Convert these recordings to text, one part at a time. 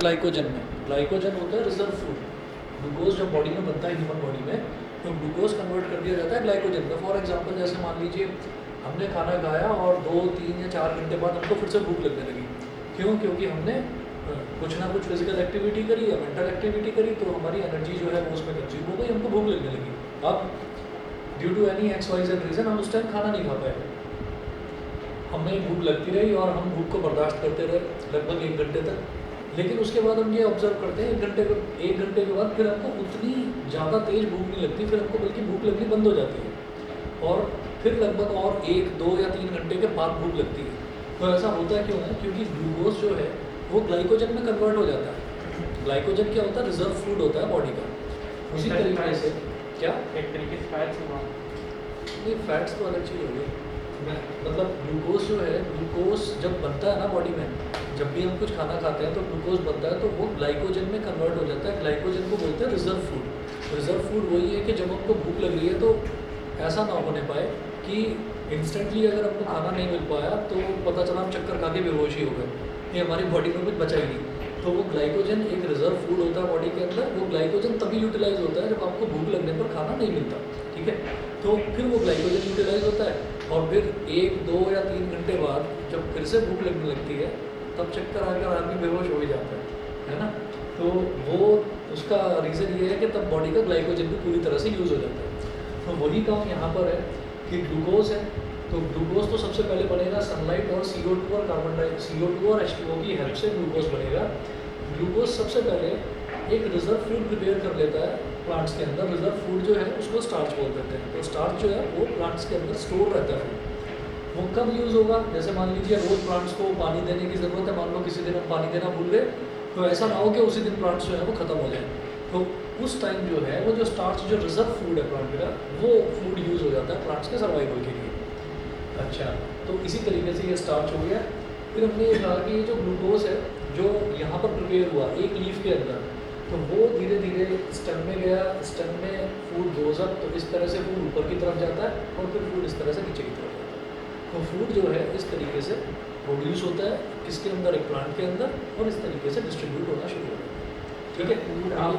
Glycogen होता है reserve food. Glucose जब बॉडी में बनता है ह्यूमन बॉडी में, तो ग्लूकोज कन्वर्ट कर दिया जाता है ग्लाइकोजन में। फॉर एग्जांपल जैसे मान लीजिए हमने खाना खाया और 2, 3 या 4 घंटे बाद हमको फिर से भूख लगने लगी। क्यों? क्योंकि हमने कुछ ना कुछ फिजिकल एक्टिविटी करी या मेंटल एक्टिविटी करी, तो हमारी एनर्जी जो है वो उसमें कंज्यूम हो गई, हमको भूख लगने लगी। अब due to any XYZ reason हम उस टाइम खाना नहीं खा पाए, हमें भूख लगती रही और हम भूख को बर्दाश्त करते रहे लगभग 1 घंटे तक। लेकिन उसके बाद हम ये ऑब्जर्व करते हैं 1 घंटे के बाद फिर हमको उतनी ज़्यादा तेज़ भूख नहीं लगती, फिर हमको बल्कि भूख लगनी बंद हो जाती है और फिर लगभग और 1, 2 या 3 घंटे के बाद भूख लगती है। तो ऐसा होता क्यों है? क्योंकि ग्लूकोज जो है वो ग्लाइकोजन में कन्वर्ट हो जाता है। ग्लाइकोजन क्या होता है? रिजर्व फूड होता है बॉडी का। उसी तरीके से क्या एक तरीके से फैट्स हुआ नहीं, फैट्स तो अलग चीज़ हो गई। मतलब ग्लूकोज जो है, ग्लूकोज जब बनता है ना बॉडी में, जब भी हम कुछ खाना खाते हैं तो ग्लूकोज बनता है तो वो ग्लाइकोजन में कन्वर्ट हो जाता है। ग्लाइकोजन को बोलते हैं रिजर्व फूड। रिजर्व फूड वही है कि जब हमको भूख लग रही है तो ऐसा ना होने पाए कि इंस्टेंटली अगर हमको खाना नहीं मिल पाया तो पता चला हम चक्कर खा के बेहोश ही हो गए, ये हमारी बॉडी में कुछ बचा ही नहीं। तो वो ग्लाइकोजन एक रिजर्व फूड होता है बॉडी के अंदर। वो ग्लाइकोजन तभी यूटिलाइज होता है जब आपको भूख लगने पर खाना नहीं मिलता, ठीक है? तो फिर वो ग्लाइकोजन यूटिलाइज होता है और फिर 1, 2 या 3 घंटे बाद जब फिर से भूख लगने लगती है तब चक्कर आकर आदमी बेहोश हो ही जाता है ना? तो वो उसका रीज़न ये है कि तब बॉडी का ग्लाइकोजन भी पूरी तरह से यूज़ हो जाता है। तो वही काम यहाँ पर है कि ग्लूकोज है, तो ग्लूकोज तो सबसे पहले बनेगा सनलाइट और CO2 और CO2 और H2O की हेल्प से ग्लूकोज बनेगा। ग्लूकोज सबसे पहले एक रिजर्व फूड प्रिपेयर कर लेता है प्लांट्स के अंदर। रिजर्व फूड जो है उसको स्टार्च बोल देते हैं। तो स्टार्च जो है वो प्लांट्स के अंदर स्टोर रहता है। वो कब यूज़ होगा? जैसे मान लीजिए रोज़ प्लांट्स को पानी देने की ज़रूरत है, मान लो किसी दिन हम पानी देना भूल गए, तो ऐसा ना हो कि उसी दिन प्लांट्स जो है वो ख़त्म हो जाए। तो उस टाइम जो है वो जो स्टार्च जो रिजर्व फूड है प्लांट का, वो फूड यूज़ हो जाता है प्लांट्स के सर्वाइवल के लिए। अच्छा, तो इसी तरीके से ये स्टार्च हो गया। फिर हमने ये कहा कि ये जो ग्लूकोज है जो यहाँ पर प्रिपेयर हुआ एक लीफ के अंदर, तो वो धीरे धीरे स्टेम में गया, स्टेम में फूड गोज़ अप, तो इस तरह से फूड ऊपर की तरफ जाता है और फिर फूड इस तरह से नीचे की तरफ जाता है। तो फूड जो है इस तरीके से प्रोड्यूस होता है किसके अंदर? एक प्लांट के अंदर, और इस तरीके से डिस्ट्रीब्यूट होना शुरू होता है, ठीक है? फूड आप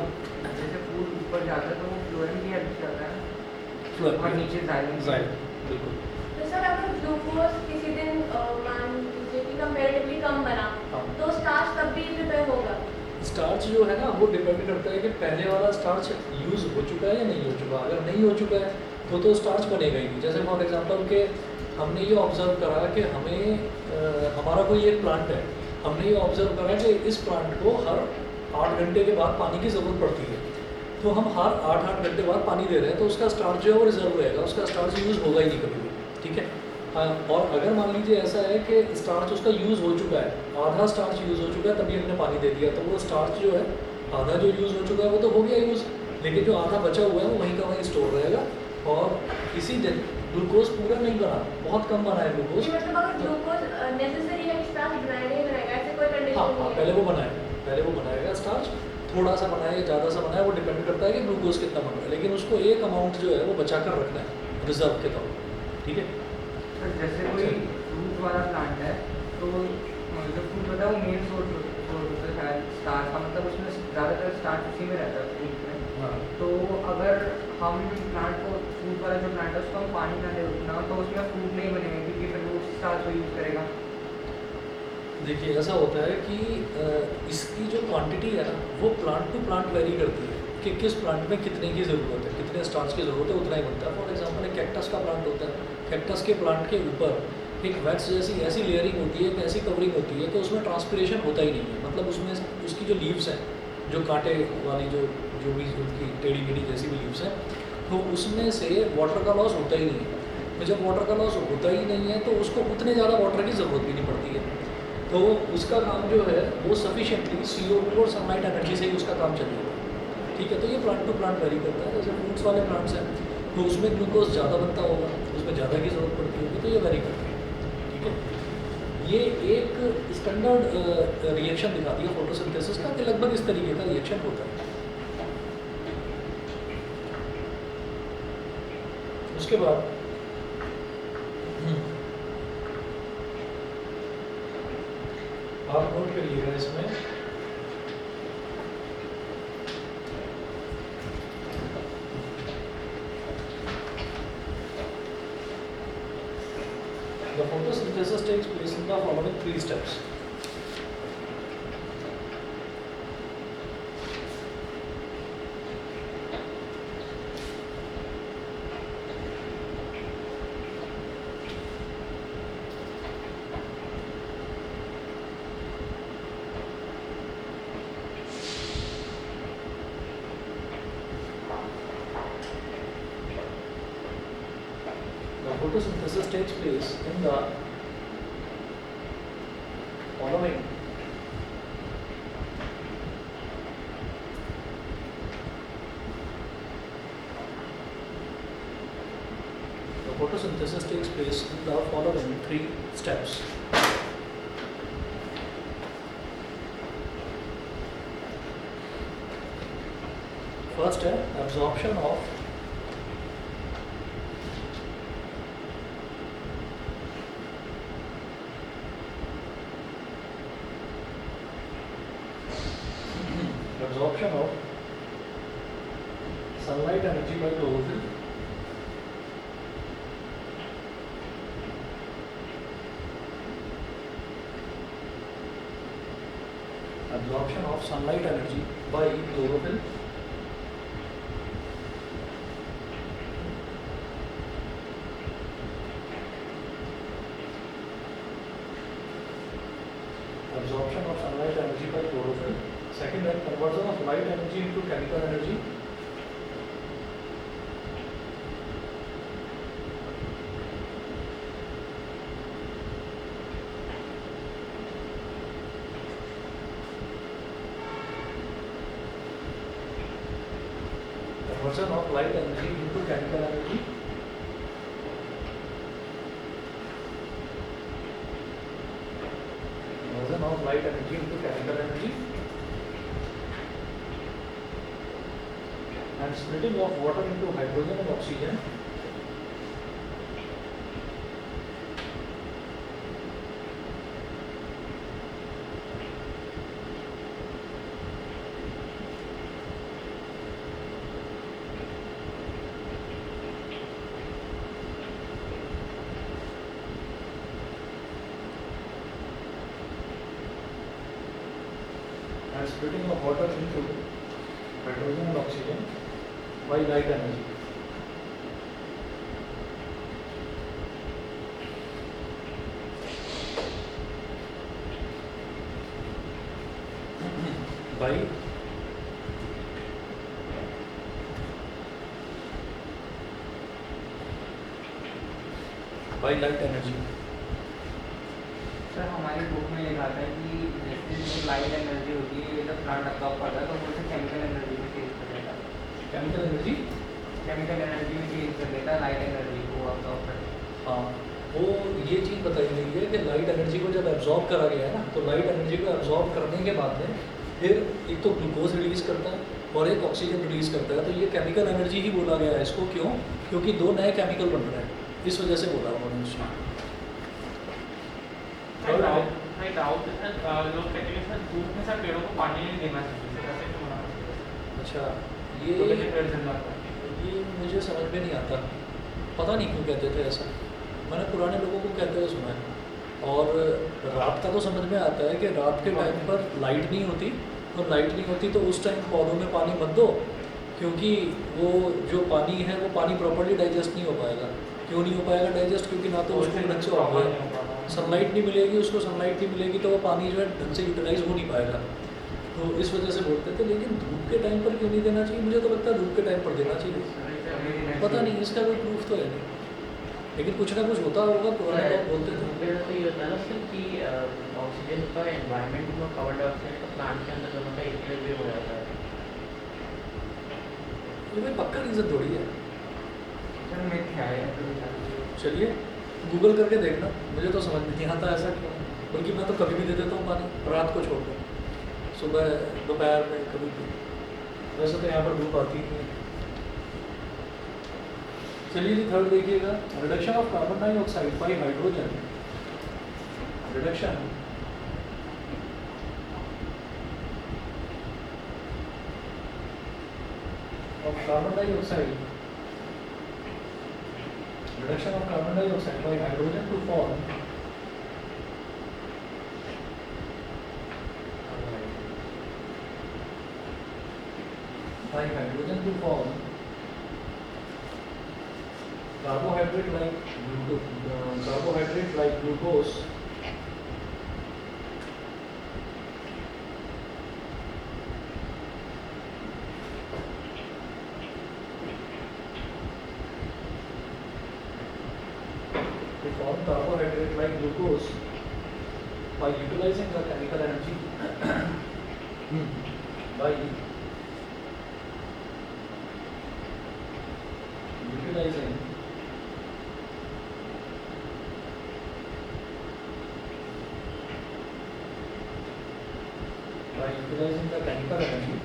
जैसे फूड ऊपर जाता है तो वो फ्लोएम की हेल्प से आता है और नीचे जाइलम। बिल्कुल। तो सर अगर ग्लूकोज किसी दिन मान लीजिए कि कंपैरेटिवली कम बना, हाँ। तो स्टार्च तब भी प्रिपेयर होगा? स्टार्च जो है ना वो डिपेंड करता है कि पहले वाला स्टार्च यूज़ हो चुका है या नहीं हो चुका। अगर नहीं हो चुका है तो स्टार्च बनेगा ही नहीं। जैसे फॉर एग्जांपल के हमने ये ऑब्ज़र्व करा कि हमें हमारा कोई एक प्लांट है, हमने ये ऑब्ज़र्व करा कि इस प्लांट को हर 8 घंटे के बाद पानी की ज़रूरत पड़ती है। तो हम हर 8 घंटे बाद पानी दे रहे हैं, तो उसका स्टार्च जो है वो रिजर्व रहेगा, उसका स्टार्च यूज़ होगा ही नहीं कभी भी, ठीक है? और अगर मान लीजिए ऐसा है कि स्टार्च उसका यूज़ हो चुका है, आधा स्टार्च यूज़ हो चुका है, तभी हमने पानी दे दिया, तो वो स्टार्च जो है आधा जो यूज़ हो चुका है वो तो हो गया यूज़, लेकिन जो आधा बचा हुआ है वो वहीं का वहीं स्टोर रहेगा। और इसी दिन ग्लूकोज पूरा नहीं बना, बहुत कम बना है ग्लूकोज। मतलब अगर ग्लूकोज नेसेसरी है कि स्टार्च बनाया नहीं बनाएगा, ऐसे कोई कंडीशन हाँ, नहीं है? पहले वो बनाएगा स्टार्च, थोड़ा सा बनाए या ज़्यादा सा बनाए वो डिपेंड करता है कि ग्लूकोज कितना बन रहा है, लेकिन उसको एक अमाउंट जो है वो बचा कर रखना है रिजर्व के तौर पर, ठीक है? सर जैसे कोई फ्रूट वाला प्लांट है तो जो फ्रूट होता है वो मेन सोर्स होता है शायद स्टार्च का, मतलब उसमें ज़्यादातर स्टार्च उसी में रहता है फ्रूट में। हाँ। तो अगर हम प्लांट को फ्रूट वाला जो प्लांट है उसको हम पानी ना दे उतना, तो उसमें फ्रूट नहीं बनेगा क्योंकि फिर वो उस स्टार्च को यूज़ करेगा। देखिए ऐसा होता है कि इसकी जो क्वांटिटी है ना वो प्लांट टू प्लांट वेरी करती है कि किस प्लांट में कितने की ज़रूरत है, कितने स्टार्च की ज़रूरत है, उतना ही बनता है। फॉर एग्जांपल एक कैक्टस का प्लांट होता है, कैक्टस के प्लांट के ऊपर एक वैक्स जैसी ऐसी लेयरिंग होती है, एक ऐसी कवरिंग होती है कि उसमें ट्रांसपिरेशन होता ही नहीं है। मतलब उसमें उसकी जो लीव्स हैं, जो कांटे वाली जो भी उनकी टेढ़ी मेढ़ी जैसी भी लीव्स हैं, तो उसमें से वाटर का लॉस होता ही नहीं है। तो जब वाटर का लॉस होता ही नहीं है तो उसको उतने ज़्यादा वाटर की ज़रूरत भी नहीं पड़ती है। तो उसका काम जो है वो सफिशिएंटली CO2 और सनलाइट एनर्जी से ही उसका काम चलेगा, ठीक है? तो ये प्लांट टू प्लांट वेरी करता है। जैसे फ्रूट्स वाले प्लांट्स हैं तो उसमें ग्लूकोज ज़्यादा बनता होगा, उसमें ज़्यादा की ज़रूरत पड़ती होगी, तो ये वेरी करता है, ठीक है? ये एक स्टैंडर्ड रिएक्शन दिखाती है फोटोसिंथेसिस का कि लगभग इस तरीके का रिएक्शन होता है। उसके बाद आप नोट करिएगा इसमें photosynthesis takes place in the following 3 steps. The photosynthesis takes place in the following three steps. First step, absorption of sunlight energy by chlorophyll. Absorption of sunlight energy by chlorophyll. Absorption of sunlight energy by chlorophyll. Second, then conversion of light energy into chemical energy. Conversion of light energy into chemical energy. Conversion of light energy into chemical energy. And splitting of water into hydrogen and oxygen. And splitting of water into hydrogen and oxygen by light energy. by light energy. Sir हमारी book में लिखा था कि जैसे जो light energy होती है जब प्लांट अब्जॉर्ब करता है तो वो उसे केमिकल एनर्जी में चेंज कर देता है। केमिकल एनर्जी में चेंज कर देता है लाइट एनर्जी को अब्जॉर्ब करके। हाँ, वो ये चीज़ बताई गई है कि लाइट एनर्जी को जब एब्जॉर्ब करा गया है ना, तो लाइट एनर्जी को एब्जॉर्ब करने के बाद में फिर एक तो ग्लूकोज रिलीज करता है और एक ऑक्सीजन रिलीज करता है। तो ये केमिकल एनर्जी ही बोला गया है इसको। क्यों? क्योंकि दो नए केमिकल बन रहे हैं, इस वजह से बोला उन्होंने उसमें। डाउट लोग कहते हैं सर धूप में सब पेड़ों को पानी नहीं देना चाहिए। अच्छा, ये मुझे समझ में नहीं आता, पता नहीं क्यों कहते थे ऐसा। मैंने पुराने लोगों को कहते हुए सुना है। और रात का तो समझ में आता है कि रात के टाइम पर लाइट नहीं होती, और लाइट नहीं होती तो उस टाइम पौधों में पानी मत दो, क्योंकि वो जो पानी है वो पानी प्रॉपर्ली डाइजेस्ट नहीं हो पाएगा। क्यों नहीं हो पाएगा डाइजेस्ट? क्योंकि ना तो उसको ढंग से होगा, सनलाइट नहीं मिलेगी उसको, सनलाइट नहीं मिलेगी तो वो पानी जो है ढंग से यूटिलाइज हो नहीं पाएगा। तो इस वजह से बोलते थे। लेकिन धूप के टाइम पर क्यों नहीं देना चाहिए? मुझे तो लगता है धूप के टाइम पर देना चाहिए। पता नहीं, इसका कोई प्रूफ तो है नहीं, लेकिन कुछ ना कुछ होता होगा। पुराने लोग बोलते थे। तो ये होता है ना सर कि ऑक्सीजन का एनवायरनमेंट में कार्बन डाइऑक्साइड का प्लांट के अंदर दोनों का इक्विलिब्रियम हो जाता है। ये कोई पक्का रीज़न थोड़ी है। सर मैं क्या है चलिए गूगल करके देखना, मुझे तो समझ में नहीं आता ऐसा क्यों। बल्कि मैं तो कभी भी दे देता हूँ पानी, रात को छोड़ कर, सुबह दोपहर में कभी भी। वैसे तो यहाँ पर धूप आती ही है। चलिए जी, थर्ड देखिएगा, reduction of carbon dioxide by hydrogen. Reduction of carbon dioxide, reduction of carbon dioxide by hydrogen to form by hydrogen to form carbohydrate like glucose by utilizing the chemical energy by utilizing the chemical energy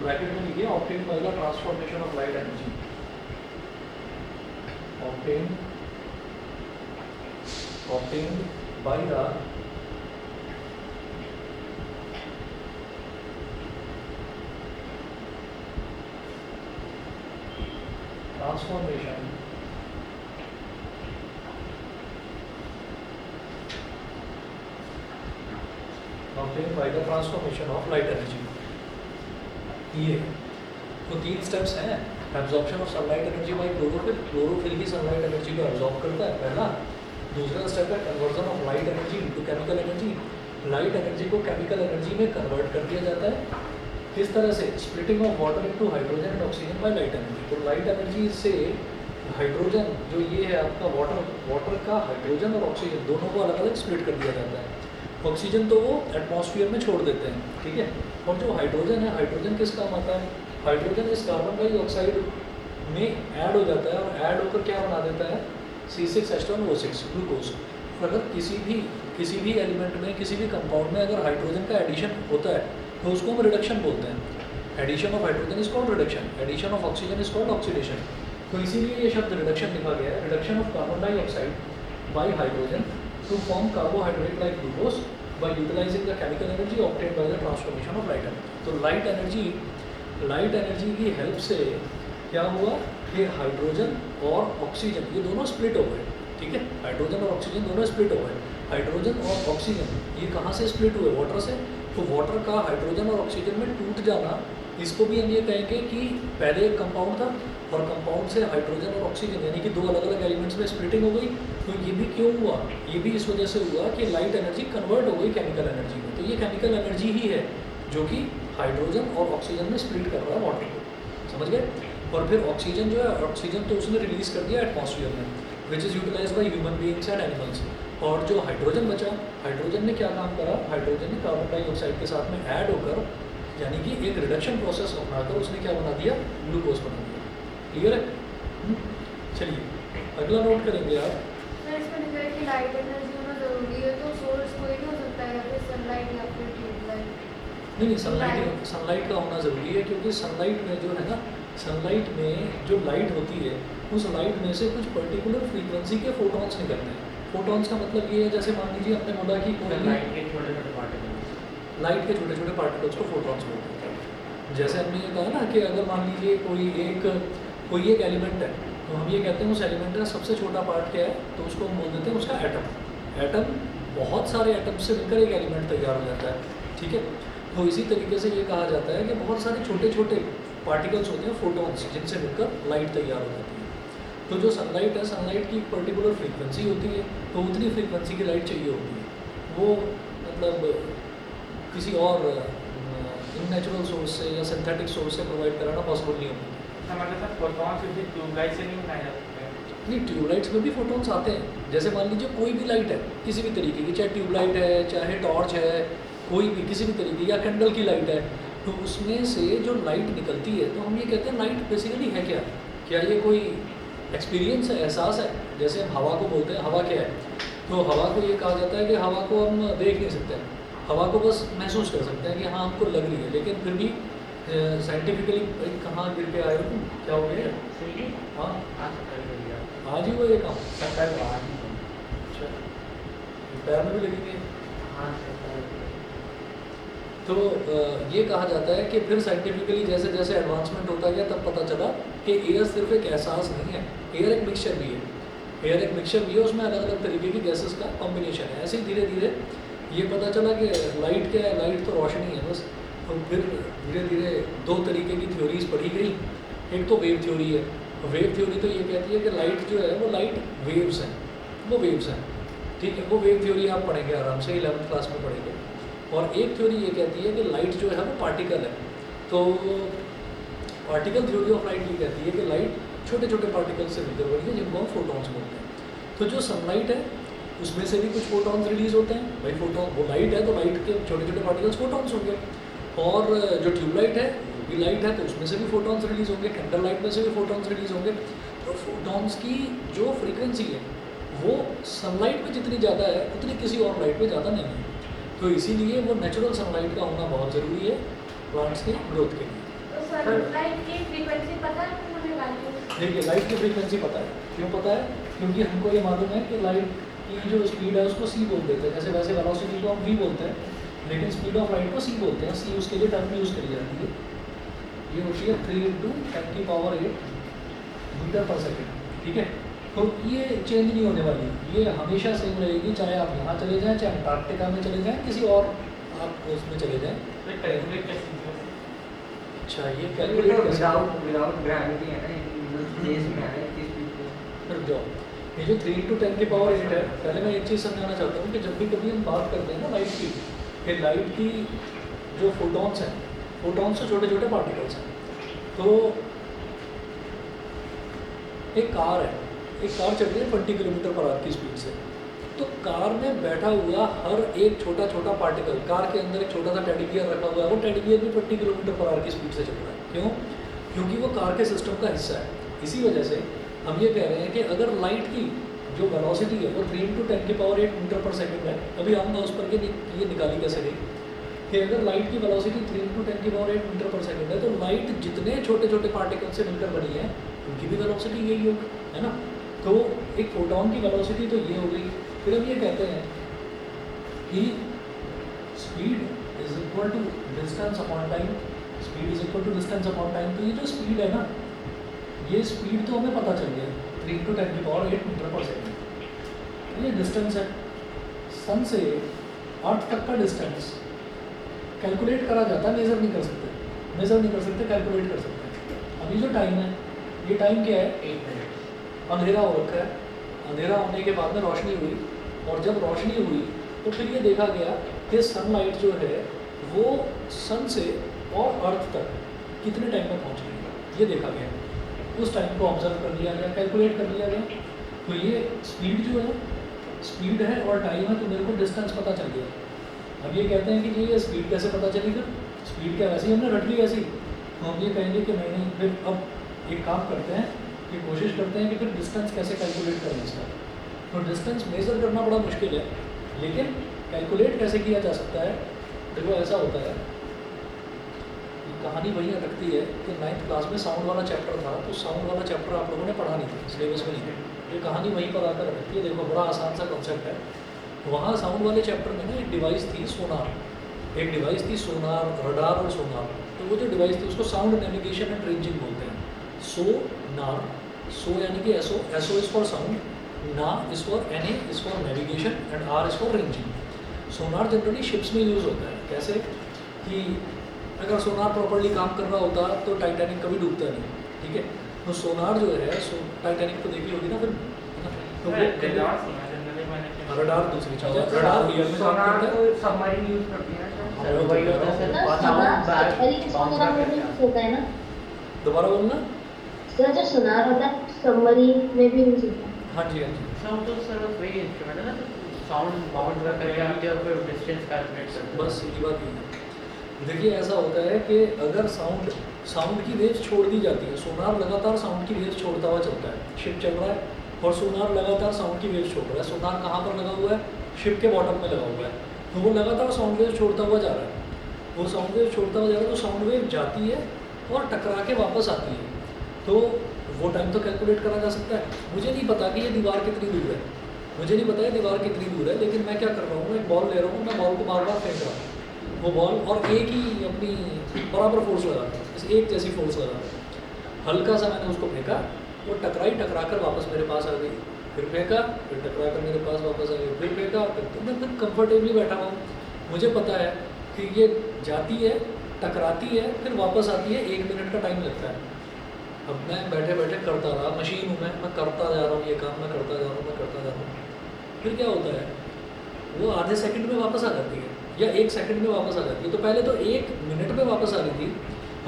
bracket में लिखिए obtained by the transformation of light energy obtained by the transformation of light energy। ये तो 3 steps हैं। Absorption of sunlight energy by chlorophyll he sunlight energy को absorb करता है पहला। दूसरा स्टेप है conversion of light energy into chemical energy. Light energy को केमिकल एनर्जी में कन्वर्ट कर दिया जाता है। किस तरह से? Splitting of water into hydrogen and oxygen by light energy. तो लाइट एनर्जी से हाइड्रोजन जो ये है आपका वाटर का हाइड्रोजन और ऑक्सीजन दोनों को अलग अलग स्प्लिट कर दिया जाता है। ऑक्सीजन तो वो एटमॉस्फेयर में छोड़ देते हैं, ठीक है। और जो हाइड्रोजन है, हाइड्रोजन किस काम आता है? हाइड्रोजन इस कार्बन डाइऑक्साइड में ऐड हो जाता है और ऐड होकर क्या बना देता है? C6H12O6 glucose. अगर किसी भी एलिमेंट में, किसी भी कंपाउंड में अगर हाइड्रोजन का एडिशन होता है तो उसको हम रिडक्शन बोलते हैं। Addition of hydrogen is called reduction, addition of oxygen is called oxidation. तो इसीलिए ये शब्द रिडक्शन लिखा गया है। Reduction of carbon dioxide by hydrogen to form carbohydrate like glucose by utilizing the chemical energy obtained by the transformation of light energy। तो light energy की help से क्या हुआ कि हाइड्रोजन और ऑक्सीजन ये दोनों स्प्लिट हो गए, ठीक है। हाइड्रोजन और ऑक्सीजन दोनों स्प्लिट हो गए। हाइड्रोजन और ऑक्सीजन ये कहाँ से स्प्लिट हुए? वाटर से। तो वाटर का हाइड्रोजन और ऑक्सीजन में टूट जाना, इसको भी हम ये कहेंगे कि पहले एक कंपाउंड था और कंपाउंड से हाइड्रोजन और ऑक्सीजन यानी कि 2 अलग अलग एलिमेंट्स में स्प्लिटिंग हो गई। तो ये भी क्यों हुआ? ये भी इस वजह से हुआ कि लाइट एनर्जी कन्वर्ट हो गई केमिकल एनर्जी में। तो ये केमिकल एनर्जी ही है जो कि हाइड्रोजन और ऑक्सीजन में स्प्लिट कर रहा है वाटर को, समझ गए। और फिर ऑक्सीजन जो है, ऑक्सीजन तो उसने रिलीज कर दिया एटमॉस्फेयर में, which is utilise by human beings and animals. और जो हाइड्रोजन बचा, हाइड्रोजन ने क्या काम करा? हाइड्रोजन ने कार्बन डाइऑक्साइड के साथ में ऐड होकर यानी कि एक रिडक्शन प्रोसेस अपनाकर उसने क्या बना दिया? ग्लूकोज बना दिया। क्लियर है? चलिए अगला नोट करेंगे आप। सर इसमें लिखा है कि लाइट एनर्जी होना ज़रूरी है, तो सोर्स कोई भी हो सकता है, या फिर सनलाइट या फिर ट्यूबलाइट? नहीं, सनलाइट का होना ज़रूरी है, क्योंकि सनलाइट में जो है ना, सनलाइट में जो लाइट होती है उस लाइट में से कुछ पर्टिकुलर फ्रीक्वेंसी के फोटॉन्स निकलते हैं। फोटॉन्स का मतलब ये है, जैसे मान लीजिए आपने बोला कि लाइट के छोटे छोटे पार्टिकल्स, लाइट के छोटे छोटे पार्टिकल्स को फोटॉन्स बोलते हैं। जैसे हमने ये कहा ना कि अगर मान लीजिए कोई एक एलिमेंट है, तो हम ये कहते हैं उस एलिमेंट का सबसे छोटा पार्ट क्या है, तो उसको हम बोल देते हैं उसका एटम। एटम बहुत सारे एटम से मिलकर एक एलिमेंट तैयार हो जाता है, ठीक है। तो इसी तरीके से ये कहा जाता है कि बहुत सारे छोटे छोटे पार्टिकल्स होते हैं, फोटॉन्स, जिनसे मिलकर लाइट तैयार हो जाती है। तो जो सनलाइट है, सनलाइट की पर्टिकुलर फ्रीक्वेंसी होती है, तो उतनी फ्रीक्वेंसी की लाइट चाहिए होती है। वो मतलब किसी और इननेचुरल सोर्स से या सिंथेटिक सोर्स से प्रोवाइड कराना पॉसिबल नहीं होता। हमारे साथ फोटॉन्स किसी ट्यूबलाइट से नहीं बनाए जा सकते? नहीं, ट्यूबलाइट्स में भी फोटॉन्स आते हैं। जैसे मान लीजिए कोई भी लाइट है, किसी भी तरीके की, चाहे ट्यूबलाइट है, चाहे टॉर्च है, कोई भी किसी भी तरीके, या कैंडल की लाइट है, तो उसमें से जो लाइट निकलती है, तो हम ये कहते हैं लाइट बेसिकली है क्या? क्या ये कोई एक्सपीरियंस है, एहसास है? जैसे हम हवा को बोलते हैं, हवा क्या है? तो हवा को ये कहा जाता है कि हवा को हम देख नहीं सकते, हवा को बस महसूस कर सकते हैं कि हाँ हमको लग रही है, लेकिन फिर भी साइंटिफिकली कहाँ गिर के आए हो, क्या हो गया? सही है। हाँ, आज ही हुआ ये काम। सकल बाहर अच्छा, पैर में भी लगेंगे। हाँ तो ये कहा जाता है कि फिर साइंटिफिकली जैसे जैसे एडवांसमेंट होता गया, तब पता चला कि एयर सिर्फ एक एहसास नहीं है, एयर एक मिक्सचर भी है। एयर एक मिक्सचर भी है, उसमें अलग अलग तरीके की गैसेस का कॉम्बिनेशन है। ऐसे ही धीरे धीरे ये पता चला कि लाइट क्या है? लाइट तो रोशनी है बस। तो फिर धीरे धीरे दो तरीके की थ्योरीज पढ़ी गई। एक तो वेव थ्योरी है। वेव थ्योरी तो ये कहती है कि लाइट जो है वो लाइट वेव्स हैं, वो वेव्स हैं, ठीक है। वो वेव थ्योरी आप पढ़ेंगे आराम से, 11th क्लास में पढ़ेंगे। और एक थ्योरी ये कहती है कि लाइट जो है वो पार्टिकल है। तो पार्टिकल थ्योरी ऑफ लाइट ये कहती है कि लाइट छोटे छोटे पार्टिकल से मिलकर बनी है, जिनको हम फोटॉन्स बोलते हैं। तो जो सनलाइट है उसमें से भी कुछ फोटॉन्स रिलीज होते हैं। भाई फोटॉन, वो लाइट है तो लाइट के छोटे छोटे पार्टिकल्स फोटॉन्स होंगे। और जो ट्यूबलाइट है वो भी लाइट है, तो उसमें से भी फोटॉन्स रिलीज होंगे। कैंडल लाइट में से भी फोटॉन्स रिलीज होंगे। तो फोटॉन्स की जो फ्रीक्वेंसी है वो सनलाइट में जितनी ज़्यादा है उतनी किसी और लाइट में ज़्यादा नहीं है। तो इसीलिए वो नेचुरल सनलाइट का होना बहुत ज़रूरी है प्लांट्स के ग्रोथ के लिए। तो सनलाइट की फ्रीक्वेंसी पता है मुझे वैल्यू? देखिए, लाइट की फ्रीक्वेंसी पता है। क्यों पता है? क्योंकि हमको ये मालूम है कि लाइट की जो स्पीड है उसको सी बोल देते हैं। जैसे वैसे वेलोसिटी को हम वी बोलते हैं, लेकिन स्पीड ऑफ लाइट को सी बोलते हैं। सी उसके लिए टर्म यूज़ करी जाती है। ये होती है 3 × 10⁸ मीटर पर सेकेंड, ठीक है। तो ये चेंज नहीं होने वाली, ये हमेशा सेम रहेगी, चाहे आप यहाँ चले जाएँ, चाहे अंटार्कटिका में चले जाएँ, किसी और आप उसमें चले जाएँ। तो कैलकुलेट कैसे होगा? अच्छा, ये ये कैलकुलेट तो कैसे? विदाउट ग्रेविटी है ना, स्पेस में है इस स्पीड पे। रुक जाओ, ये जो 3 × 10⁸ है, पहले मैं एक चीज़ समझाना चाहता हूँ कि जब भी कभी हम बात करते हैं ना लाइट की, कि लाइट की जो फोटॉन्स हैं, फोटॉन्स तो छोटे छोटे पार्टिकल्स हैं। तो एक कार है, एक कार चल रही है 20 km/h की स्पीड से। तो कार में बैठा हुआ हर एक छोटा छोटा पार्टिकल, कार के अंदर एक छोटा सा टेडी बियर रखा हुआ है, वो टेडी बियर भी 20 km/h की स्पीड से चल रहा है। क्यों? क्योंकि वो कार के सिस्टम का हिस्सा है। इसी वजह से हम ये कह रहे हैं कि अगर लाइट की जो वेलोसिटी है वो 3 × 10⁸ मीटर पर सेकेंड है, अभी आऊँगा उस पर कि ये निकाली कैसे गई, कि अगर लाइट की वेलोसिटी 3 × 10⁸ मीटर पर सेकेंड है, तो लाइट जितने छोटे छोटे पार्टिकल से मिलकर बनी है उनकी भी वेलोसिटी यही होगी, है ना। तो एक फोटॉन की वेलोसिटी तो ये हो गई। फिर हम ये कहते हैं कि speed is equal to distance upon time. Speed is equal to distance upon time. तो ये जो स्पीड है ना, ये स्पीड तो हमें पता चल गया, 3 × 10⁸ मीटर पर सेकेंड। ये डिस्टेंस है सन से अर्थ तक का डिस्टेंस कैलकुलेट करा जाता है, मेज़र नहीं कर सकते, मेज़र नहीं कर सकते, कैलकुलेट कर सकते हैं। अभी जो टाइम है, ये टाइम क्या है? 8 मिनट। अंधेरा हो रखा है। अंधेरा होने के बाद में रोशनी हुई, और जब रोशनी हुई तो फिर ये देखा गया कि सनलाइट जो है वो सन से और अर्थ तक कितने टाइम में पहुंच रही है, ये देखा गया। उस टाइम को ऑब्जर्व कर लिया गया, कैलकुलेट कर लिया गया। तो ये स्पीड जो है, स्पीड है और टाइम है, तो मेरे को डिस्टेंस पता चल गया। अब ये कहते हैं कि ये स्पीड कैसे पता चली? फिर स्पीड क्या वैसे ही हमने रट ली ऐसी? तो हम ये कहेंगे कि नहीं, फिर अब एक काम करते हैं कि कोशिश करते हैं कि फिर डिस्टेंस कैसे कैलकुलेट करें इसका। तो डिस्टेंस मेज़र करना बड़ा मुश्किल है, लेकिन कैलकुलेट कैसे किया जा सकता है? देखो ऐसा होता है, कहानी वही अटकती है कि 9th क्लास में साउंड वाला चैप्टर था, तो साउंड वाला चैप्टर आप लोगों ने पढ़ा नहीं था, सिलेबस में नहीं था। ये कहानी वहीं पर आकर अटकती है। देखो बड़ा आसान सा कॉन्सेप्ट है। वहाँ साउंड वाले चैप्टर में ना एक डिवाइस थी, सोनार। एक डिवाइस थी सोनार, रडार और सोनार। तो वो जो डिवाइस थी उसको साउंड नेविगेशन एंड रेंजिंग बोलते हैं। सोनार, सो यानी कि S O, S O is for sound, ना is for, N A is for navigation and R is for ranging. Sonar generally ships में यूज़ होता है। कैसे कि अगर सोनार प्रॉपर्ली काम कर रहा होता तो टाइटैनिक कभी डूबता नहीं, ठीक है। तो सोनार जो है, टाइटैनिक तो देखी होगी ना फिर, तो रडार सुना है जनरली मैंने कि रडार दूसरी चीज़ है। रडार रियल में काम सोनार करता तो है। सबमरीन यूज करती है ना सर वही होता है सर, ना साउंड सुनार बैक बाउंस बैक करता है। होता है ना दोबारा बोलना। सर, जो सुनार होता है सबमरीन में भी यूज होता है। हाँ जी, हाँ जी। साउंड तो सर वही इंस्ट्रूमेंट है ना, साउंड बाउंस बैक करके और फिर डिस्टेंस कैलकुलेट करते हैं। बस सीधी बात ये है। देखिए ऐसा होता है कि अगर साउंड की वेव्स छोड़ दी जाती है, सोनार लगातार साउंड की वेव्स छोड़ता हुआ चलता है। शिप चल रहा है और सोनार लगातार साउंड की वेव्स छोड़ रहा है। सोनार कहाँ पर लगा हुआ है? शिप के बॉटम में लगा हुआ है। तो वो लगातार साउंड वेव छोड़ता हुआ जा रहा है। वो साउंड वेव छोड़ता हुआ जा रहा है, तो साउंड वेव जाती है और टकरा के वापस आती है। तो वो टाइम तो कैलकुलेट करा जा सकता है। मुझे नहीं पता कि ये दीवार कितनी दूर है, मुझे नहीं पता ये दीवार कितनी दूर है, लेकिन मैं क्या कर रहा हूँ, मैं एक बॉल ले रहा हूँ, मैं बॉल को बार बार फेंक रहा हूँ। वो बॉल और एक ही अपनी बराबर फोर्स लगा था, जैसे एक जैसी फोर्स लगा था। हल्का सा मैंने उसको फेंका, वो टकरा कर वापस मेरे पास आ गई। फिर फेंका, फिर टकरा कर मेरे पास वापस आ गई, फिर फेंका, फिर तो मैं फिर कंफर्टेबली बैठा हुआ हूँ। मुझे पता है कि ये जाती है टकराती है, फिर वापस आती है, 1 मिनट का टाइम लगता है। अब मैं बैठे बैठे करता रहा, मशीन हूँ मैं करता जा रहा हूँ ये काम, मैं करता जा रहा हूँ, मैं करता जा रहा हूँ। फिर क्या होता है, वो आधे सेकंड में वापस आ जाती है या 1 सेकंड में वापस आ जाती है। तो पहले तो 1 मिनट में वापस आ रही थी,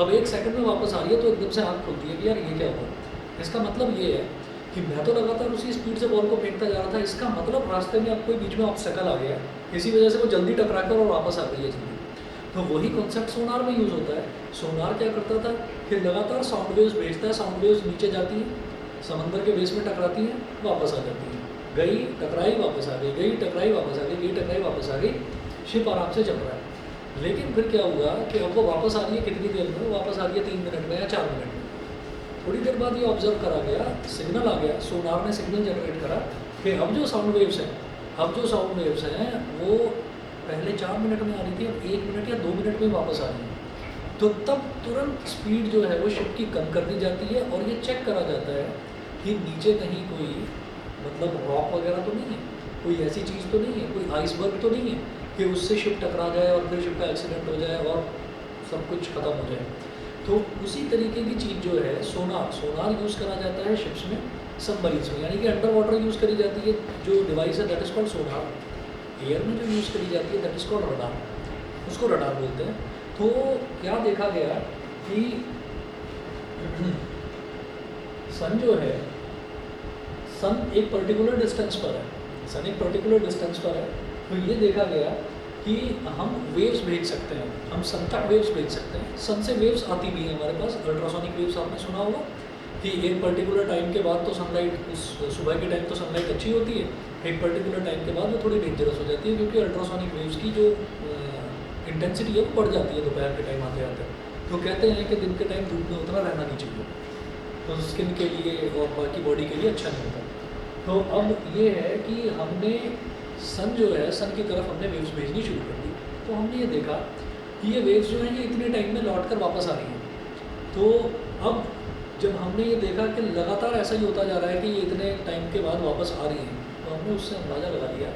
अब 1 सेकंड में वापस आ रही है, तो एकदम से आँख खुलती है कि यार ये क्या हुआ। इसका मतलब ये है कि मैं तो लगातार उसी स्पीड से बॉल को फेंकता जा रहा था, इसका मतलब रास्ते में अब कोई बीच में ऑब्स्टेकल आ गया, इसी वजह से वो जल्दी टकरा कर और वापस आ गई है जल्दी। तो वही कॉन्सेप्ट सोनार में यूज़ होता है। सोनार क्या करता था कि लगातार साउंड वेव्स भेजता है, साउंड वेव्स नीचे जाती है, समंदर के बेस में टकराती हैं, वापस आ जाती है, गई टकराई वापस आ गई, गई टकराई वापस आ गई, गई टकराई वापस आ गई, शिप आराम से चल रहा है। लेकिन फिर क्या हुआ कि अब वो वापस आ रही है कितनी देर में, वापस आ रही है 3 मिनट में या 4 मिनट में। थोड़ी देर बाद ये ऑब्जर्व करा गया, सिग्नल आ गया, सोनार ने सिग्नल जनरेट करा कि अब जो साउंड वेव्स हैं वो पहले 4 मिनट में आ रही थी, अब 1 मिनट या 2 मिनट में वापस आ रही है। तो तब तुरंत स्पीड जो है वो शिप की कम कर दी जाती है और ये चेक करा जाता है कि नीचे कहीं कोई मतलब रॉक वगैरह तो नहीं है, कोई ऐसी चीज़ तो नहीं है, कोई आइसबर्ग तो नहीं है कि उससे शिप टकरा जाए और फिर शिप का एक्सीडेंट हो जाए और सब कुछ ख़त्म हो जाए। तो उसी तरीके की चीज़ जो है सोनार यूज़ करा जाता है शिप्स में, सबमरीन्स में, यानी कि अंडर वाटर यूज़ करी जाती है जो डिवाइस है, that is called Sonar. Air में जो यूज़ करी जाती है दैट इज़ कॉल्ड रडार, उसको रडार बोलते हैं। तो क्या देखा गया कि सन जो है, सन एक पर्टिकुलर डिस्टेंस पर है, तो ये देखा गया कि हम वेव्स भेज सकते हैं, हम सन तक वेव्स भेज सकते हैं। सन से वेव्स आती भी हैं हमारे पास, अल्ट्रासोनिक वेव्स आपने सुना होगा कि एक पर्टिकुलर टाइम के बाद तो सनलाइट, सुबह के टाइम तो सनलाइट अच्छी होती है, एक पर्टिकुलर टाइम के बाद वो थोड़ी डेंजरस हो जाती है, क्योंकि अल्ट्रासोनिक वेव्स की जो इंटेंसिटी है वो बढ़ जाती है दोपहर के टाइम आते आते। तो कहते हैं कि दिन के टाइम धूप में उतना रहना नहीं चाहिए, तो स्किन के लिए और बाकी बॉडी के लिए अच्छा नहीं होता। तो अब ये है कि हमने सन जो है, सन की तरफ हमने वेव्स भेजनी शुरू कर दी। तो हमने ये देखा कि ये वेव्स जो हैं ये इतने टाइम में लौट कर वापस आ रही हैं। तो अब जब हमने ये देखा कि लगातार ऐसा ही होता जा रहा है कि ये इतने टाइम के बाद वापस आ रही हैं, तो हमने उससे अंदाज़ा लगा लिया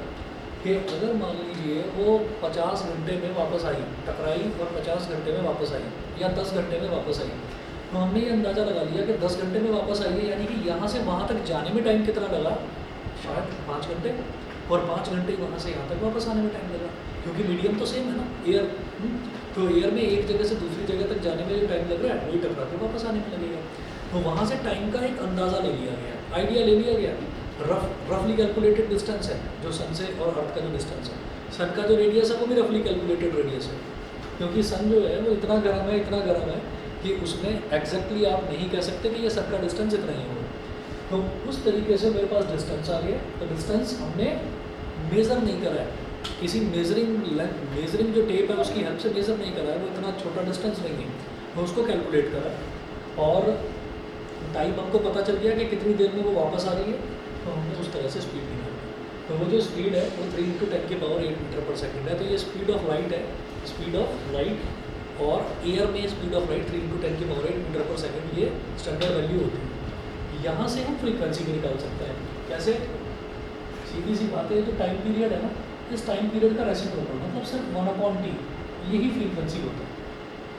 कि अगर मान लीजिए वो 50 घंटे में वापस आई, टकराई और 50 घंटे में वापस आई या 10 घंटे में वापस आई, तो हमने ये अंदाज़ा लगा लिया कि 10 घंटे में वापस आई है, यानी कि यहाँ से वहाँ तक जाने में टाइम कितना लगा, शायद 5 घंटे, और 5 घंटे वहाँ से यहाँ तक वापस आने में टाइम लगा, क्योंकि मीडियम तो सेम है ना, एयर। तो एयर में एक जगह से दूसरी जगह तक जाने में जो टाइम लग रहा है वही टकरा के वापस आने में लगेगा। तो वहाँ से टाइम का एक अंदाज़ा ले लिया गया, आइडिया ले लिया गया। रफली कैलकुलेटेड डिस्टेंस है जो सन से और अर्थ का जो डिस्टेंस है, सन का जो रेडियस है वो भी रफली कैलकुलेटेड रेडियस है, क्योंकि सन जो है वो इतना गर्म है कि उसमें एग्जैक्टली आप नहीं कह सकते कि ये सन का डिस्टेंस इतना ही होगा। तो उस तरीके से मेरे पास डिस्टेंस आ गया। तो डिस्टेंस हमने मेज़र नहीं करा है, किसी मेजरिंग जो टेप है उसकी हेल्प से मेज़र नहीं करा है, वो इतना छोटा डिस्टेंस नहीं है, मैं उसको कैलकुलेट करा और टाइम हमको पता चल गया कि कितनी देर में वो वापस आ रही है, तो हमने उस तरह से स्पीड निकाली। तो वो जो स्पीड है वो 3 × 10⁸ मीटर पर सेकेंड है। तो ये स्पीड ऑफ लाइट है, स्पीड ऑफ लाइट, और एयर में स्पीड ऑफ लाइट 3 × 10⁸ मीटर पर सेकेंड ये स्टैंडर्ड वैल्यू होती है। यहाँ से हम फ्रीक्वेंसी भी निकाल सकते हैं। कैसे? सीधी सी बात है, जो टाइम पीरियड है ना, इस टाइम पीरियड का रेसिप्रोकल मतलब सिर्फ 1/t यही फ्रीक्वेंसी होता है,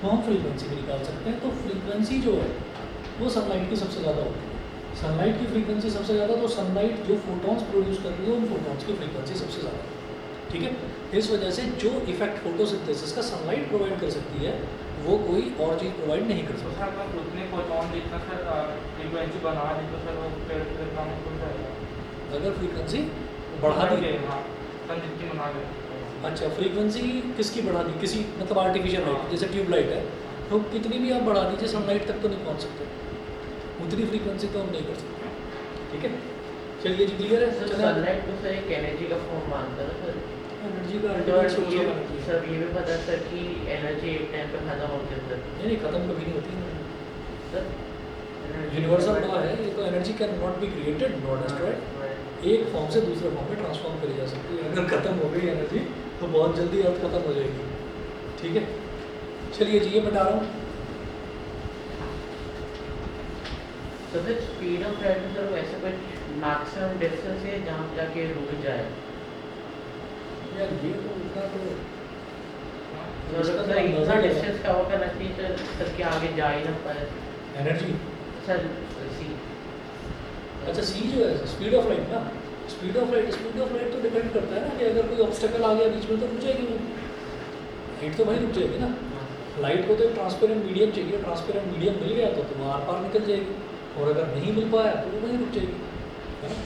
तो हम फ्रीक्वेंसी भी निकाल सकते हैं। तो फ्रीक्वेंसी जो है वो सनलाइट की सबसे ज़्यादा होती है, सनलाइट की फ्रीक्वेंसी सबसे ज़्यादा, तो सनलाइट जो फोटॉन्स प्रोड्यूस कर रही है उन फोटॉन्स की फ्रीक्वेंसी सबसे ज़्यादा, ठीक है। इस वजह से जो इफेक्ट फोटोसिंथेसिस का सनलाइट प्रोवाइड कर सकती है वो कोई और चीज़ प्रोवाइड नहीं कर तो सकती। सर अगर उतने फोटोन जितना सर फ्रीक्वेंसी बना दी तो सर वो फिर कितना हो जाएगा? अगर फ्रीक्वेंसी बढ़ा दी, हाँ सर जितनी बना दे। अच्छा फ्रीक्वेंसी किसकी बढ़ा दी, किसी मतलब आर्टिफिशियल लाइट, जैसे ट्यूबलाइट है, तो कितनी भी आप बढ़ा दीजिए सनलाइट तक तो नहीं पहुंच सकते, उतनी फ्रीक्वेंसी तो हम नहीं कर सकते, ठीक है। चलिए जी, क्लियर है। सर चलिए सनलाइट को सर एक एनर्जी का फॉर्म मानता है सर। एनर्जी का तो अल्टीमेट सोर्स ये ऑफ एनर्जी है। सर ये भी पता सर कि एनर्जी एक टाइम पे खत्म होती है सर। नहीं खत्म कभी नहीं होती, सर यूनिवर्सल लॉ है ये, तो energy can not be created not destroyed, एक फॉर्म से दूसरे फॉर्म में ट्रांसफॉर्म करी जा सकती है। अगर खत्म हो गई एनर्जी तो बहुत जल्दी अर्थ खत्म हो जाएगी, ठीक है। चलिए जी, ये बता रहा हूँ। तो फिर स्पीड ऑफ लाइट सर वैसे कुछ मैक्सिमम डिस्टेंस है जहाँ पे जाके रुक जाए। यार ये तो उतना तो मतलब सर इतना डिस्टेंस कवर करना चाहिए सर कि आगे जा ही ना पाए एनर्जी, सर सी अच्छा सी जो है स्पीड ऑफ लाइट ना, स्पीड ऑफ लाइट तो डिपेंड करता है ना कि अगर कोई ऑब्स्टेकल आ गया बीच में तो रुक जाएगी वो, लाइट तो वहीं रुक जाएगी ना। लाइट को तो एक ट्रांसपेरेंट मीडियम चाहिए, ट्रांसपेरेंट मीडियम मिल गया तो वो आर पार निकल जाएगी, और अगर नहीं मिल पाया तो वो वहीं रुक जाएगी, है ना।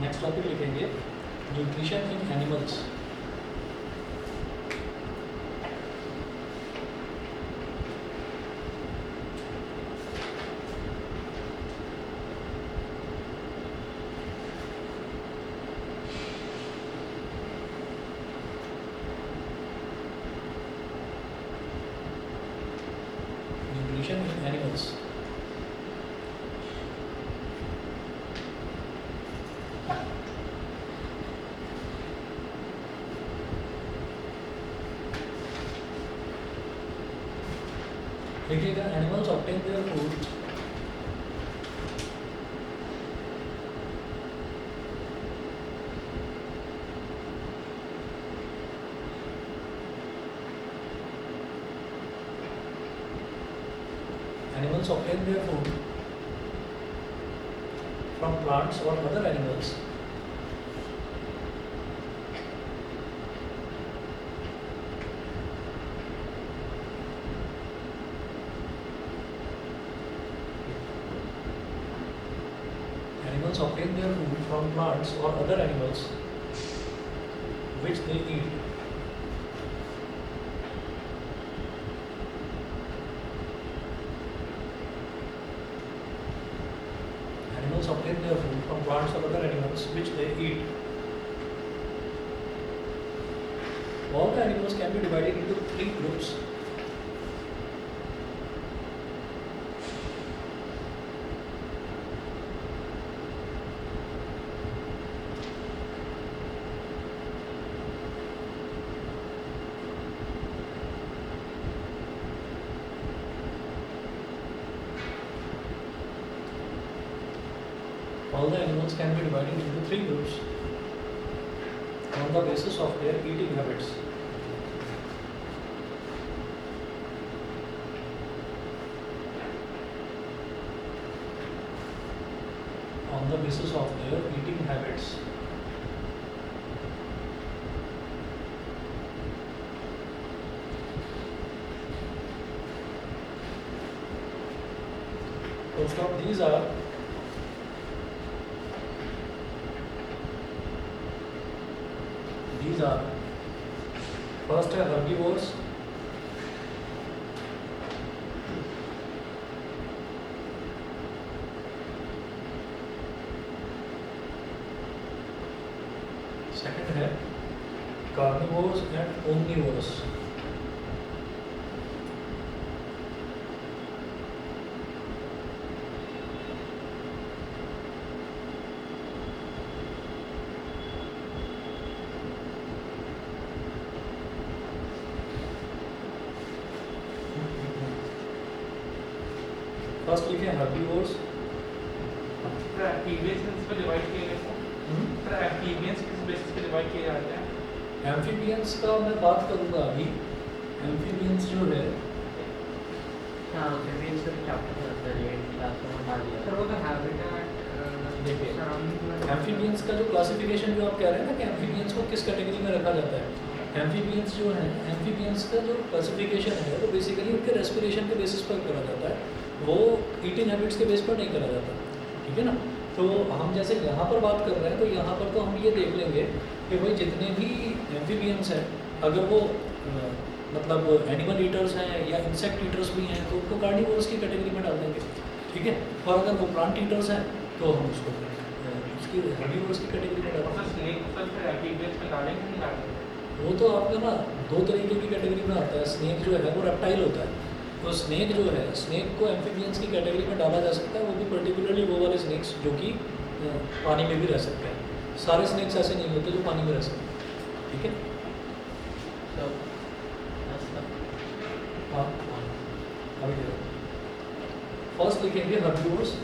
नेक्स्ट टॉपिक लिखेंगे nutrition in animals. Nutrition in animals, देखिएगा animals obtain their food animals obtain their food from plants or other animals obtain their food from plants or other animals which they eat. Animals obtain their food from plants or other animals which they eat. All the animals can be divided into 3 groups. All the animals can be divided into 3 groups on the basis of their eating habits. On the basis of their eating habits. First of these are first are herbivores, second है carnivores and omnivores. First लिखे herbivores, amphibians पे divide किए गए sir, amphibians किस basis पे divide किए जाते हैं? एम्फीबियंस का मैं बात करूंगा अभी। एम्फीबियंस जो है हाँ एम्फीबियंस का चैप्टर है सर, ये क्लास में पढ़ा दिया सर वो तो हैबिटेट देखिए सराउंडिंग एम्फीबियंस का जो क्लासिफिकेशन जो आप कह रहे हैं ना कि एम्फीबियंस को किस कैटेगरी में रखा जाता है, एम्फीबियंस जो है एम्फीबियंस का जो क्लासिफिकेशन है वो बेसिकली उनके रेस्पिरेशन के बेसिस पर करा जाता है, वो ईटिंग हैबिट्स के बेस पर नहीं करा जाता, ठीक है ना। तो हम जैसे यहाँ पर बात कर रहे हैं तो यहाँ पर तो हम ये देख लेंगे कि भाई जितने भी एम्फीबियंस हैं अगर वो मतलब एनिमल ईटर्स हैं या इंसेक्ट ईटर्स भी हैं तो उनको कार्निवोरस की कैटेगरी में डाल देंगे, ठीक है। और अगर वो प्लांट ईटर्स हैं तो हम उसको उसकी हर्बीवोरस की कैटेगरी में डाल और देंगे। सर स्नेक को सर फिर एम्फीबियंस में डालेंगे नहीं डालेंगे? वो तो आपका ना दो तरीके की कैटेगरी में आता है। स्नेक जो है वो रेप्टाइल होता है, तो स्नेक जो है स्नेक को एम्फीबियंस की कैटेगरी में डाला जा सकता है, वो भी पर्टिकुलरली वो वाले स्नेक्स जो कि पानी में भी रह सकते हैं। सारे स्नेक्स ऐसे नहीं होते जो पानी में रह सकते हैं, ठीक है। So, that's the हाँ one. अभी फर्स्ट लिखेंगे हर्बीवोरस।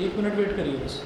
एक मिनट वेट करिए बस।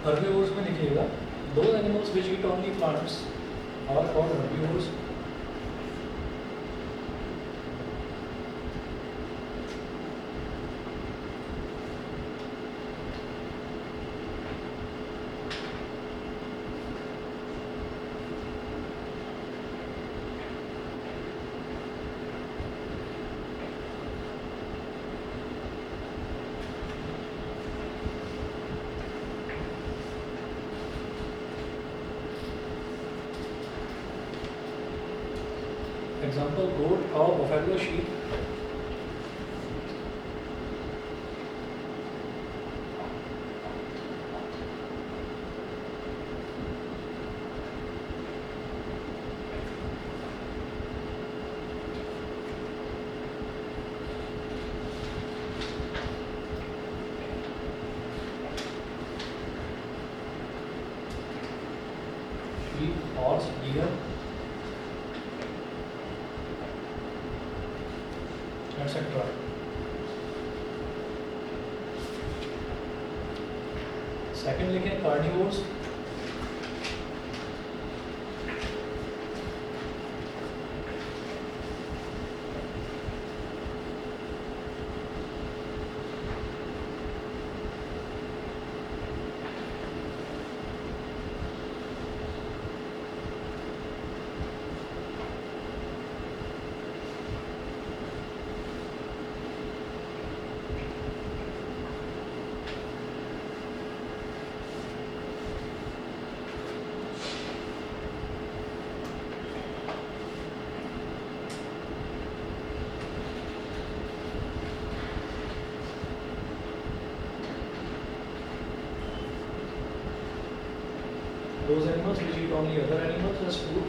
हर्बीवोर्स में लिखिएगा दो animals which eat only plants are called herbivores. Example: goat, cow, buffalo, sheep. Sheep, horse, deer, etc. Second लिखें carnivores. Those animals which eat only other animals as food.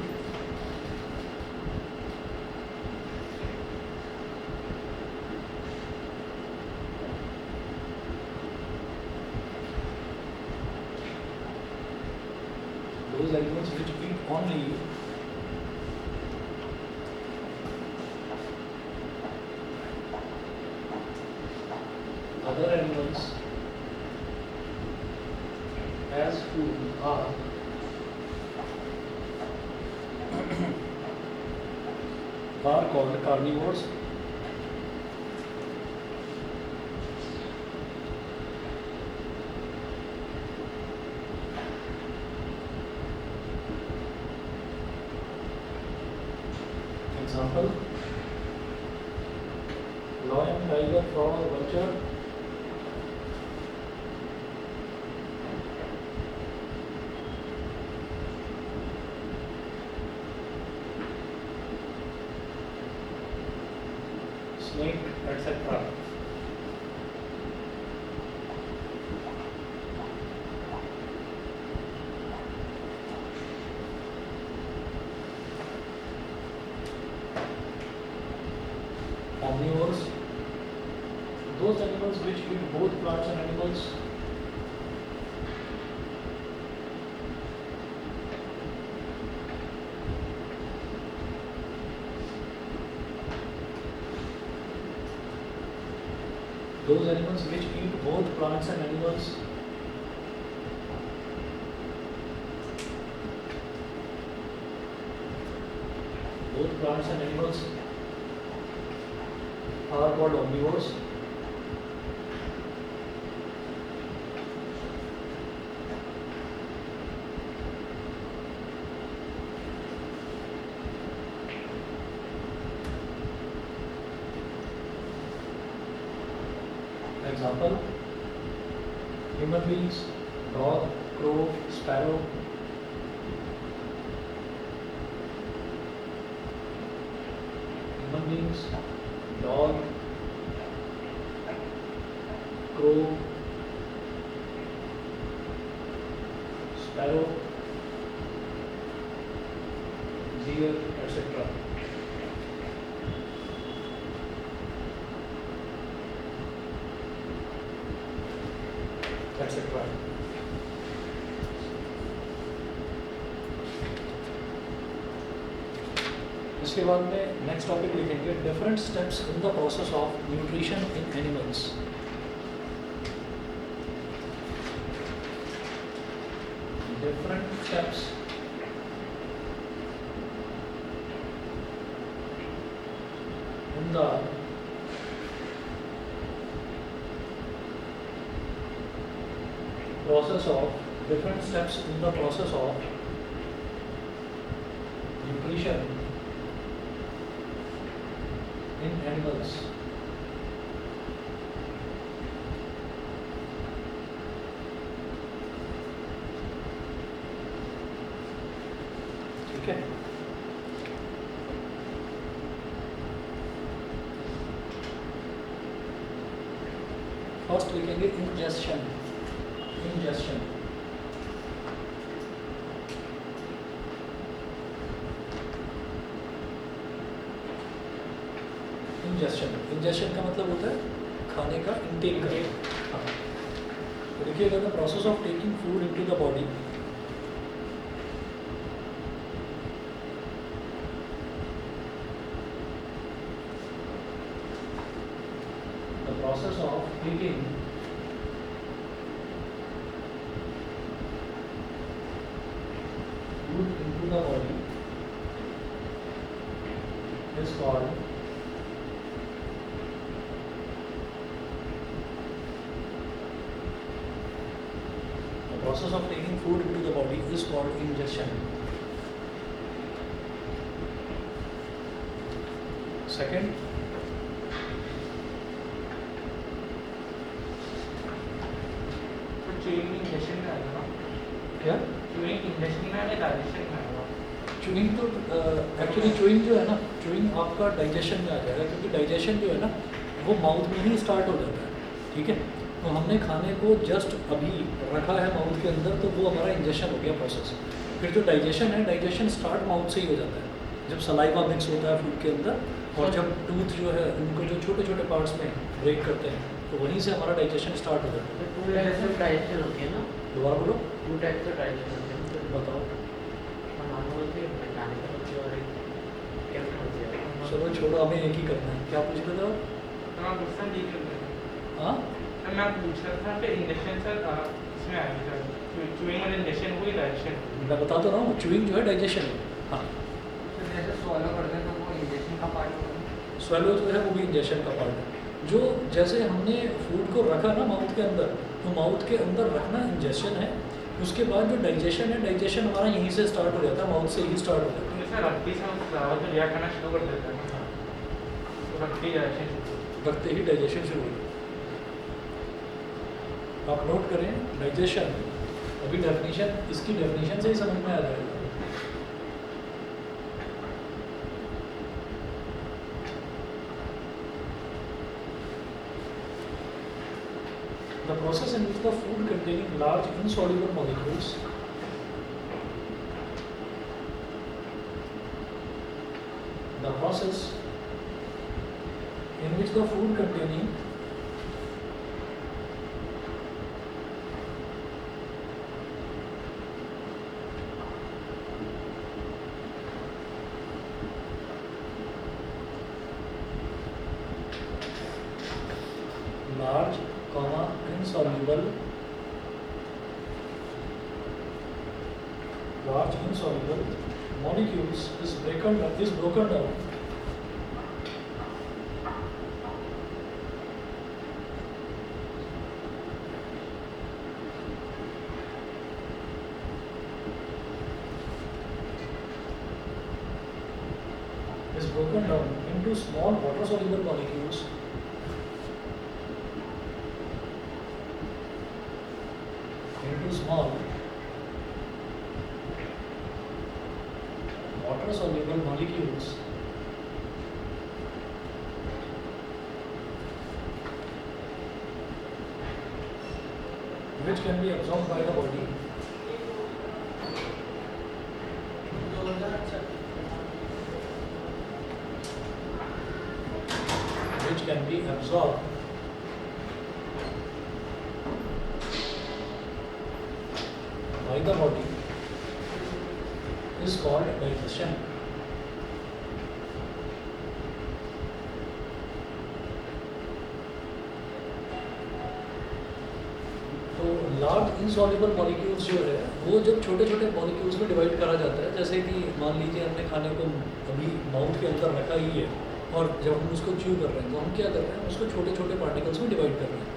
animals which eat only other animals as food are called carnivores. Example: lion, tiger, frog, vulture. Snake, etc. Omnivores, those animals which eat both plants and animals. Those animals which eat both plants and animals. Both plants and animals are called omnivores. Example: human beings, dog, crow, sparrow. Human beings, dog, crow, sparrow, deer, etc. etc. इसके बाद में next topic लिखेंगे different steps in the process of nutrition in animals. Different steps in the process of nutrition in animals. ठीक है. First लिखेंगे ingestion. Ingestion. Ingestion का मतलब होता है खाने का इंटेक करना. हाँ. तो देखिएगा the process of taking food into the body. The process of taking food into the body is called the process of taking food into the body is called ingestion. Second, तो chewing injection में आएगा ना? क्या chewing injection में आएगा, digestion में आएगा? Chewing तो एक्चुअली च्यूइंग जो है ना, च्यूइंग आपका डाइजेशन में आ जाएगा क्योंकि डाइजेशन जो है ना वो माउथ में ही स्टार्ट हो जाता है. ठीक है. तो हमने खाने को जस्ट अभी रखा है माउथ के अंदर तो वो हमारा इंजेक्शन हो गया प्रोसेस. फिर जो डाइजेशन है, डाइजेशन स्टार्ट माउथ से ही हो जाता है जब सलाइवा मिक्स होता है फूड के अंदर, और जब टूथ जो है उनको जो छोटे छोटे पार्ट्स में ब्रेक करते हैं तो वहीं से हमारा डाइजेशन स्टार्ट हो जाता है. टू टाइप्स ऑफ डाइजेशन होती है ना? दोबारा बोलो. टू टाइप्स ऑफ डाइजेशन होती है. बताओ. चलो छोड़ो, हमें एक ही करना है। क्या पूछ रहे थे आप? हाँ क्वेश्चन ठीक है। हाँ सर मैं पूछ रहा था कि इंजेक्शन सर इसमें आएगा चूइंग वाले इंजेक्शन को ही डायरेक्शन। मैं बताता रहा हूँ, च्यूइंग जो है डाइजेशन है। हाँ, तो जैसे swallow करते हैं तो वो इंजेक्शन का पार्ट होगा। स्वेलो जो है वो भी इंजेक्शन का पार्ट है। जो जैसे हमने फूड को रखा ना माउथ के अंदर, तो माउथ के अंदर रखना इंजेक्शन है। उसके बाद जो डाइजेशन है, डाइजेशन हमारा यहीं से स्टार्ट हो जाता है, माउथ से ही स्टार्ट हो जाता तो जैसे रखती से उस फ्लावर को रिएक्ट करना शुरू कर देता है, तो रखती डायरेक्शन शुरू है। रखते ही डाइजेशन शुरू हो जाता है। आप नोट करें डाइजेशन, अभी डेफिनेशन, इसकी डेफिनेशन से ही समझ में आ जाएगा। The process in which the food containing large insoluble molecules the process in which the food containing large, insoluble molecules is broken down into small water soluble molecules into small water soluble molecules which can be absorbed by the body which can be absorbed by the body is called digestion. तो large insoluble molecules जो है वो जब छोटे छोटे molecules में divide करा जाता है, जैसे कि मान लीजिए हमने खाने को अभी माउथ के अंदर रखा ही है और जब हम उसको च्यू कर रहे हैं तो हम क्या कर रहे हैं, उसको छोटे छोटे पार्टिकल्स में डिवाइड कर रहे हैं।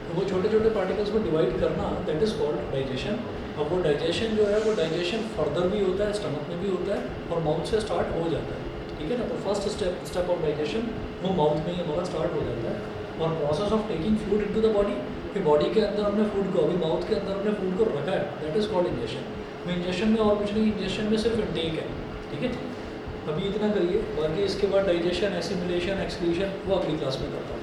तो वो छोटे छोटे पार्टिकल्स में डिवाइड करना दैट इज़ कॉल्ड डाइजेशन। और वो डाइजेशन जो है वो डाइजेशन फर्दर भी होता है, स्टमक में भी होता है और माउथ से स्टार्ट हो जाता है। ठीक है ना, तो फर्स्ट स्टेप ऑफ डाइजेशन वो माउथ में ही हमारा स्टार्ट हो जाता है। और process of taking food into the body, कि बॉडी के अंदर हमने फूड को, अभी माउथ के अंदर हमने फूड को रखा है, दैट इज़ कॉल्ड इंजेक्शन। तो इंजेक्शन में और कुछ नहीं, इंजेक्शन में सिर्फ इंटेक है। ठीक है, अभी इतना करिए, बाकी इसके बाद डाइजेशन, एसिमिलेशन, एक्सक्रीशन वो अगली क्लास में करता हूँ।